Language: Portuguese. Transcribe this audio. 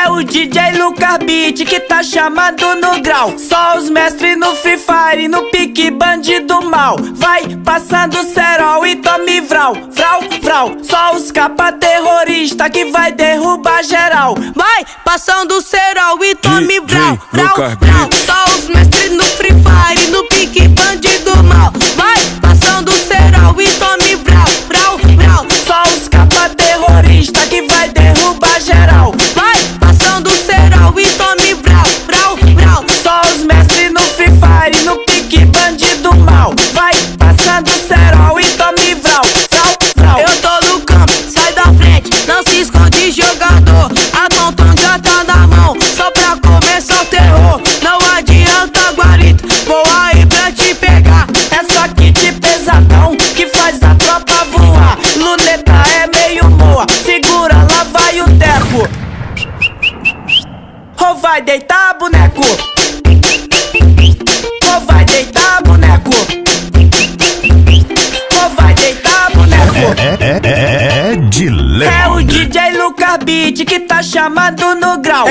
É o DJ Lucas Beat que tá chamando no grau. Só os mestres no Free Fire, no pique bandido mal. Vai passando cerol e tome vral, vral, vral. Só os capa terrorista que vai derrubar geral. Vai passando cerol e tome vral, vral, vral. Só os mestres no Free Fire, no pique bandido mal. Vai passando cerol e tome vral, vral, vral. Só os capa terrorista que vai derrubar geral. Vai passando cerol e tome vral, vral, vral. Só os mestres no Free Fire, no pique bandido mal. Vai passando cerol e tome vral, vral, vral. Eu tô no campo, sai da frente, não se esconde jogador. A Tonton já tá na mão, só pra começar o terror. Não adianta guarita, vou aí pra te pegar. É só kit pesadão que faz a tropa voar. Luneta é meio moa, segura, lá vai o teco. Ou vai deitar, boneco? Ou vai deitar, boneco? Ou vai deitar, boneco? É de leve. É o DJ Lucas Beat que tá chamando no grau.